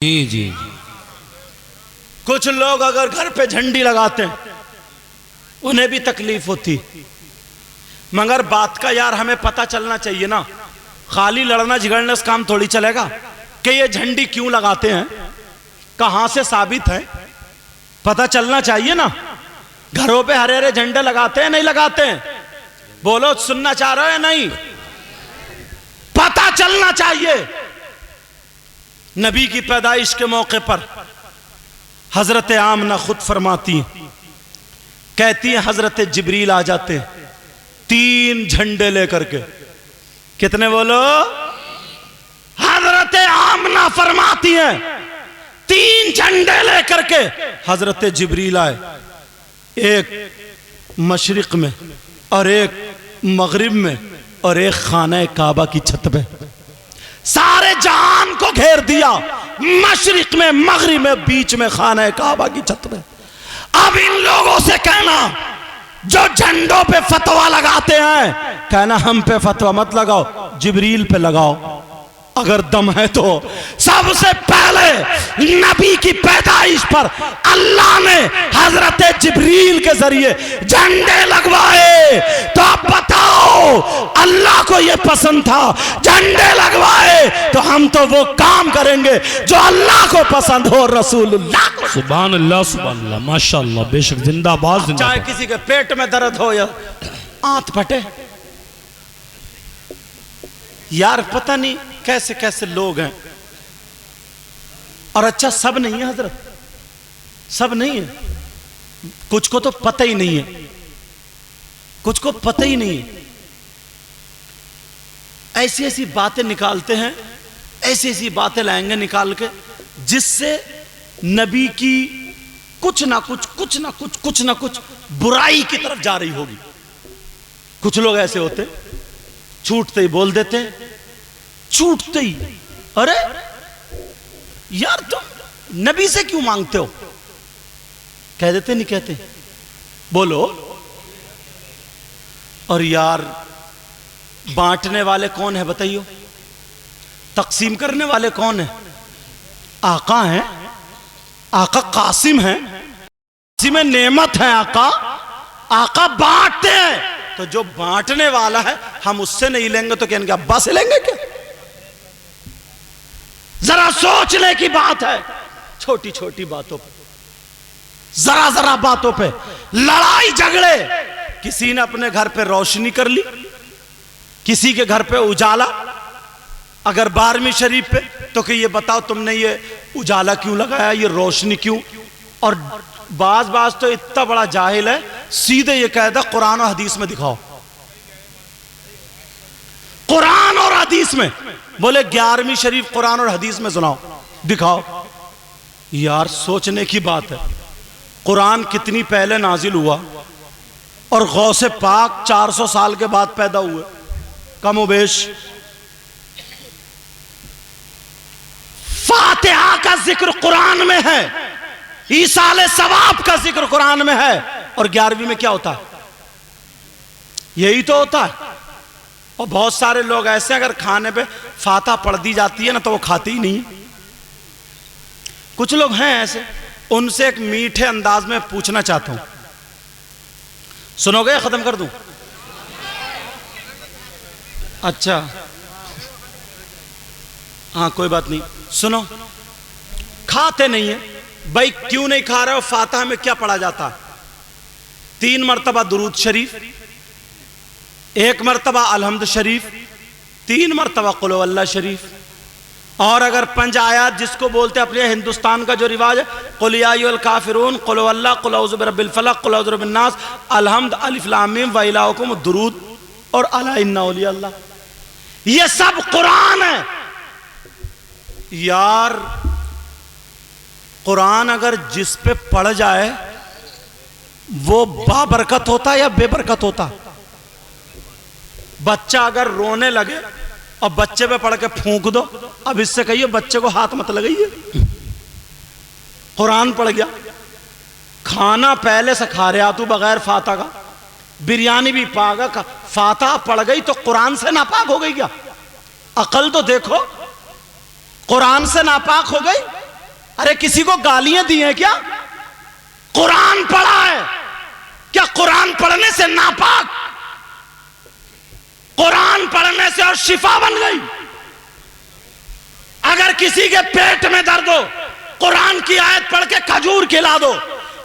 जी जी। कुछ लोग अगर घर पे झंडी लगाते हैं उन्हें भी तकलीफ होती, मगर बात का यार हमें पता चलना चाहिए ना। खाली लड़ना झगड़ने से काम थोड़ी चलेगा कि ये झंडी क्यों लगाते हैं, कहां से साबित है, पता चलना चाहिए ना। घरों पे हरे हरे झंडे लगाते हैं नहीं लगाते हैं? बोलो, सुनना चाह रहे हैं? नहीं, पता चलना चाहिए। नबी की पैदाइश के मौके पर हजरत आमना खुद फरमाती, कहती हैं हजरत जिब्रील आ जाते 3 झंडे लेकर के। कितने बोलो? हजरत आमना फरमाती हैं 3 झंडे लेकर के हजरत जिब्रील आए, एक मशरिक में और एक मगरिब में और एक खाना काबा की छत पे। सारे जहान को घेर दिया, मशरिक में, मगरिब में, बीच में खाना काबा की छत पे। अब इन लोगों से कहना जो झंडों पे फतवा लगाते हैं, कहना हम पे फतवा मत लगाओ, जिब्रील पे लगाओ अगर दम है तो। सबसे पहले नबी की पैदाइश पर अल्लाह ने हजरत जिब्रील के जरिए झंडे लगवाए। तो आप बताओ, अल्लाह को यह पसंद था, झंडे लगवाए तो हम तो वो काम करेंगे जो अल्लाह को पसंद हो, रसूलुल्लाह को। सुभान अल्लाह, सुभान अल्लाह, माशाअल्लाह, बेशक, जिंदाबाद जिंदाबाद। चाहे किसी के पेट में दर्द हो या आंत फटे, यार पता नहीं कैसे कैसे लोग हैं। और अच्छा, सब नहीं है हजरत, सब नहीं है। कुछ को तो पता ही नहीं है, कुछ को पता ही नहीं है। ऐसी ऐसी बातें निकालते हैं, ऐसी ऐसी बातें लाएंगे निकाल के, जिससे नबी की कुछ ना कुछ बुराई की तरफ जा रही होगी। कुछ लोग ऐसे होते, छूटते ही बोल देते हैं, छूटते ही, अरे यार तुम नबी से क्यों मांगते हो, कह देते नहीं कहते, बोलो। और यार बांटने वाले कौन है बताइयो? तकसीम करने वाले कौन है? आका हैं, आका कासिम हैं, कासिम नेमत है आका, आका बांटते हैं। तो जो बांटने वाला है हम उससे नहीं लेंगे तो कहेंगे अब्बा से लेंगे क्या? जरा सोचने की बात है। छोटी छोटी बातों पे, जरा जरा बातों पे लड़ाई झगड़े। किसी ने अपने घर पे रोशनी कर ली, किसी के घर पे उजाला। अगर 12वीं शरीफ पे तो कि ये बताओ तुमने ये उजाला क्यों लगाया, ये रोशनी क्यों? और बाज तो इतना बड़ा जाहिल है, सीधे ये कहता कुरान और हदीस में दिखाओ, कुरान और हदीस में। बोले 11वीं शरीफ कुरान और हदीस में सुनाओ, दिखाओ। यार सोचने की बात है, कुरान कितनी पहले नाजिल हुआ और गौसे पाक 400 साल के बाद पैदा हुए, कमोबेश। फातिहा का जिक्र कुरान में है, ईसाले सवाब का जिक्र कुरान में है, और 11वीं में क्या होता है? यही तो होता है। और बहुत सारे लोग ऐसे, अगर खाने पे फातिहा पढ़ दी जाती है ना तो वो खाते ही नहीं। कुछ लोग हैं ऐसे, उनसे एक मीठे अंदाज में पूछना चाहता हूं, सुनोगे या खत्म कर दूं? अच्छा हाँ, कोई बात नहीं, सुनो। खाते नहीं है भाई, क्यों नहीं खा रहे हो? फातिहा में क्या पढ़ा जाता है? 3 मरतबा दुरूद शरीफ, 1 मरतबा अलहम्द शरीफ, 3 मरतबा कुल हुवल्लाह शरीफ। और अगर 5 आयात जिसको बोलते हैं अपने हिंदुस्तान का जो रिवाज है, कुल या अय्युहल काफिरून, कुल हुवल्लाह, कुल औज़ु बिरब्बिल फलक, कुल औज़ु बिरब्बिन नास, अलहम्द, अलिफ लाम मीम, व इलाहुकुम दुरूद और अला इन्ना औलिया अल्लाह, ये सब कुरान है। यार कुरान अगर जिस पे पढ़ जाए वो बाबरकत होता है या बेबरकत होता? बच्चा अगर रोने लगे और बच्चे पे पढ़ के फूंक दो, अब इससे कहिए बच्चे को हाथ मत लगाइए, कुरान पढ़ गया। खाना पहले से खा रहा तू बगैर फातिहा का, बिरयानी भी पागा, फातिहा पढ़ गई तो कुरान से नापाक हो गई क्या? अकल तो देखो, कुरान से नापाक हो गई अरे किसी को गालियां दी हैं क्या? कुरान पढ़ा है क्या? कुरान पढ़ने से नापाक? कुरान पढ़ने से और शिफा बन गई। अगर किसी के पेट में दर्द हो, कुरान की आयत पढ़ के खजूर खिला दो।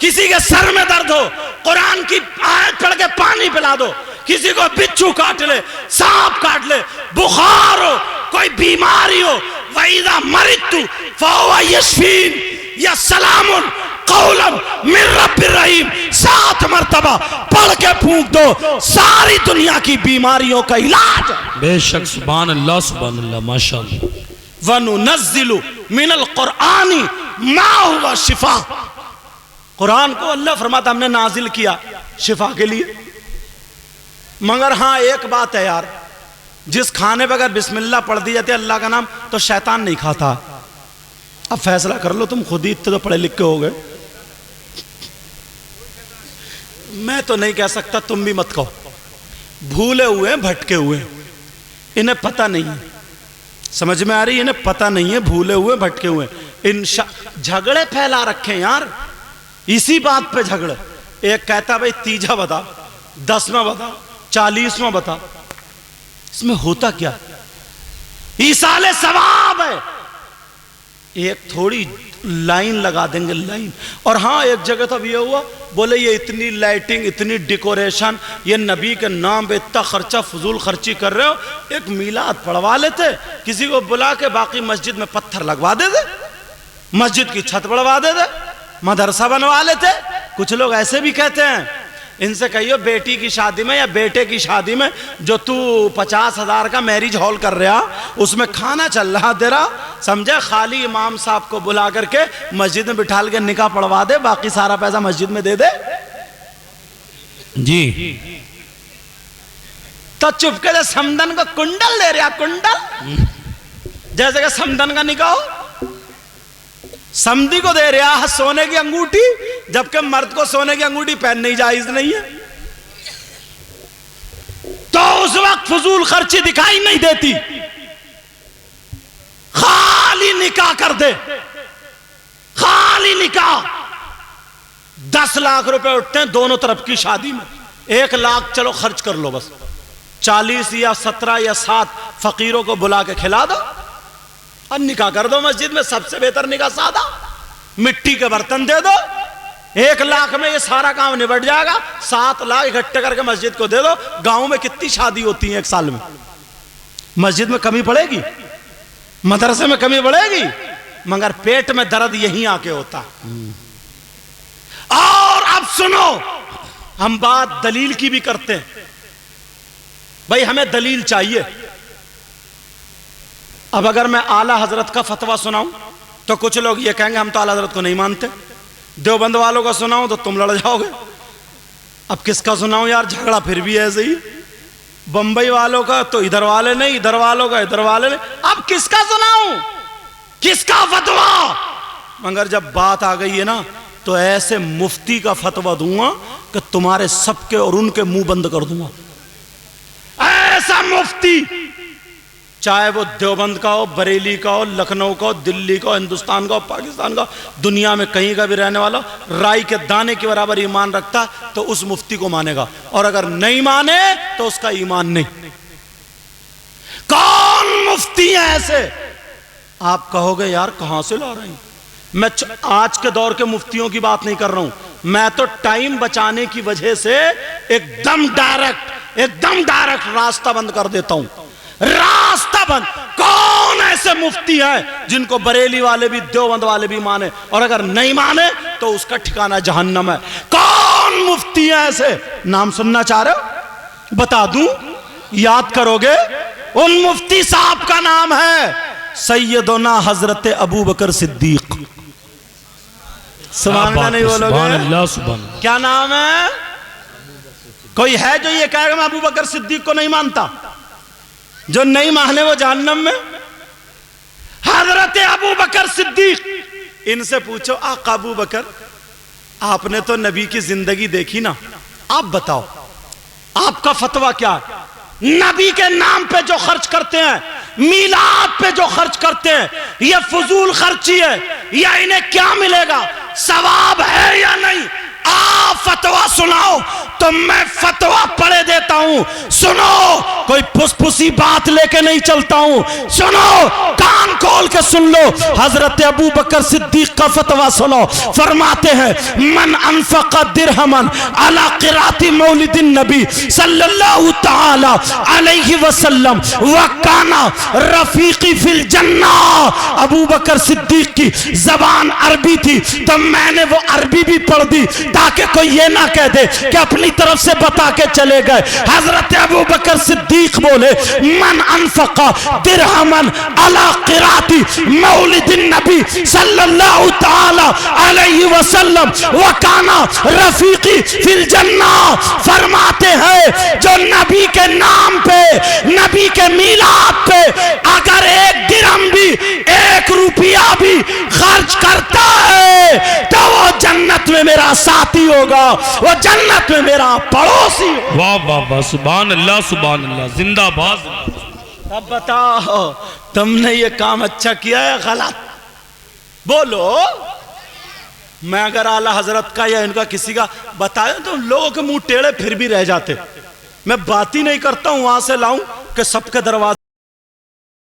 किसी के सर में दर्द हो, कुरान की आयत पढ़ के पानी पिला दो। किसी को बिच्छू काट ले, सांप काट ले, बुखार हो, कोई बीमारी हो, वईदा मरितु फहुवा यशफीन या सलामुन कौलन मिन रब्बिर रहीम 7 मरतबा पढ़ के फूंक दो, सारी दुनिया की बीमारियों का इलाज। बेशक सुभान अल्लाह माशाअल्लाह। वनुनज़्ज़िलु मिनल कुरआनी मा हुवा शिफा। कुरान को अल्लाह फरमाता हमने नाजिल किया शिफा के लिए। मगर हाँ एक बात है यार, जिस खाने पर अगर बिस्मिल्लाह पढ़ दी जाती है अल्लाह का नाम, तो शैतान नहीं खाता। अब फैसला कर लो, तुम खुद ही इतने तो पढ़े लिखे हो गए। मैं तो नहीं कह सकता, तुम भी मत कहो। भूले हुए भटके हुए, इन्हें पता नहीं है। समझ में आ रही है? इन्हें पता नहीं है, भूले हुए भटके हुए। झगड़े फैला रखे यार, इसी बात पे झगड़े। एक कहता भाई तीजा बता, 10वां बता, 40वां बता। इसमें होता क्या? ईसाले सवाब है। एक थोड़ी लाइन लगा देंगे, लाइन। और हाँ एक जगह तो ये हुआ, बोले ये इतनी लाइटिंग, इतनी डेकोरेशन, ये नबी के नाम पे इतना खर्चा, फजूल खर्ची कर रहे हो। एक मीलाद पढ़वा लेते, किसी को बुला के, बाकी मस्जिद में पत्थर लगवा देते, मस्जिद की छत बढ़वा देते, मदरसा बनवा लेते। कुछ लोग ऐसे भी कहते हैं। इनसे कहियो बेटी की शादी में या बेटे की शादी में जो तू 50,000 का मैरिज हॉल कर रहा, उसमें खाना चल रहा तेरा, समझे, खाली इमाम साहब को बुला करके मस्जिद में बिठा के निकाह पढ़वा दे, बाकी सारा पैसा मस्जिद में दे दे जी। तो चुपके से समदन को कुंडल दे रहा, कुंडल जैसे कि समदन का निकाह हो। समधी को दे रहा है सोने की अंगूठी, जबकि मर्द को सोने की अंगूठी पहननी जायज नहीं है। तो उस वक्त फजूल खर्ची दिखाई नहीं देती, खाली निकाह कर दे, खाली निकाह। 10 लाख रुपए उठते हैं दोनों तरफ की शादी में। 1 लाख चलो खर्च कर लो, बस 40 या 17 या 7 फकीरों को बुला के खिला दो और निकाह कर दो मस्जिद में। सबसे बेहतर निकाह सादा, मिट्टी के बर्तन दे दो। 1 लाख में ये सारा काम निबट जाएगा। 7 लाख इकट्ठे करके मस्जिद को दे दो। गांव में कितनी शादी होती है 1 साल में? मस्जिद में कमी पड़ेगी, मदरसे में कमी पड़ेगी, मगर पेट में दर्द यहीं आके होता। और अब सुनो, हम बात दलील की भी करते हैं। भाई हमें दलील चाहिए। अब अगर मैं आला हजरत का फतवा सुनाऊं तो कुछ लोग ये कहेंगे हम तो आला हजरत को नहीं मानते। देवबंद वालों का सुनाऊं तो तुम लड़ जाओगे। अब किसका सुनाऊं यार, झगड़ा फिर भी ऐसे ही। बंबई वालों का तो इधर वाले नहीं, इधर वालों का इधर वाले नहीं। अब किसका सुनाऊं, किसका फतवा? मगर जब बात आ गई है ना, तो ऐसे मुफ्ती का फतवा दूंगा कि तुम्हारे सबके और उनके मुंह बंद कर दूंगा। ऐसा मुफ्ती, चाहे वो देवबंद का हो, बरेली का हो, लखनऊ का हो, दिल्ली का हो, हिंदुस्तान का हो, पाकिस्तान का, दुनिया में कहीं का भी रहने वाला, राई के दाने के बराबर ईमान रखता तो उस मुफ्ती को मानेगा, और अगर नहीं माने तो उसका ईमान नहीं। कौन मुफ्ती है ऐसे? आप कहोगे यार कहां से ला रहे हैं? मैं आज के दौर के मुफ्तियों की बात नहीं कर रहा हूं। मैं तो टाइम बचाने की वजह से एकदम डायरेक्ट रास्ता बंद कर देता हूं। रास्ता बंद। कौन ऐसे मुफ्ती है जिनको बरेली वाले भी, देवबंद वाले भी माने, और अगर नहीं माने तो उसका ठिकाना जहन्नम है? कौन मुफ्ती है ऐसे? नाम सुनना चाह रहे हो? बता दूं, याद करोगे? उन मुफ्ती साहब का नाम है सैयदना हजरत अबू बकर सिद्दीक। सुभान अल्लाह नहीं बोलोगे? क्या नाम है? कोई है जो ये कहेगा मैं अबू बकर सिद्दीक को नहीं मानता? जो नहीं माने वो जहन्नम में। हजरत अबू बकर सिद्दीक, इनसे पूछो आका अबू बकर, आपने तो नबी की जिंदगी देखी ना, आप बताओ आपका फतवा क्या है? नबी के नाम पे जो खर्च करते हैं मीलाद पे जो खर्च करते हैं ये फजूल खर्ची है या इन्हें क्या मिलेगा, सवाब है या नहीं? आ फतवा सुनाओ तो मैं फतवा पढ़े देता हूं। सुनो, कोई फुसफुसी बात लेके नहीं चलता हूं। सुनो, कान खोल के सुन लो। हजरत अबू बकर सिद्दीक का फतवा सुनो। फरमाते हैं मन अनफक़ दिरहमन अला क़िराती मौलिदिन नबी सल्लल्लाहु तआला अलैहि वसल्लम व काना रफीकी फिल जन्ना। अबू बकर सिद्दीक की जबान अरबी थी तो मैंने वो अरबी भी पढ़ दी ताकि कोई ये ना कह दे कि अपनी तरफ से बता के चले गए। हजरत अबू बकर सिद्दीक बोले मन अनफक़ा दिरहमन अला क़िराती मौलिदिन नबी सल्लल्लाहु तआला अलैहि वसल्लम व काना रफीकी फिल जन्ना। फरमाते हैं जो नबी के नाम पे, नबी के मीलाद पे अगर एक दिरहम भी, एक रुपया भी खर्च करता है तो वो जन्नत में मेरा साथी होगा, वो जन्नत में मेरा पड़ोसी होगा। वाह वाह वाह, सुभान अल्लाह सुभान अल्लाह, जिंदाबाद। अब बताओ तुमने ये काम अच्छा किया है गलत? बोलो। मैं अगर आला हजरत का या इनका किसी का बताया तो लोगों के मुंह टेढ़े फिर भी रह जाते। मैं बात ही नहीं करता हूं, वहां से लाऊं कि सबके दरवाजे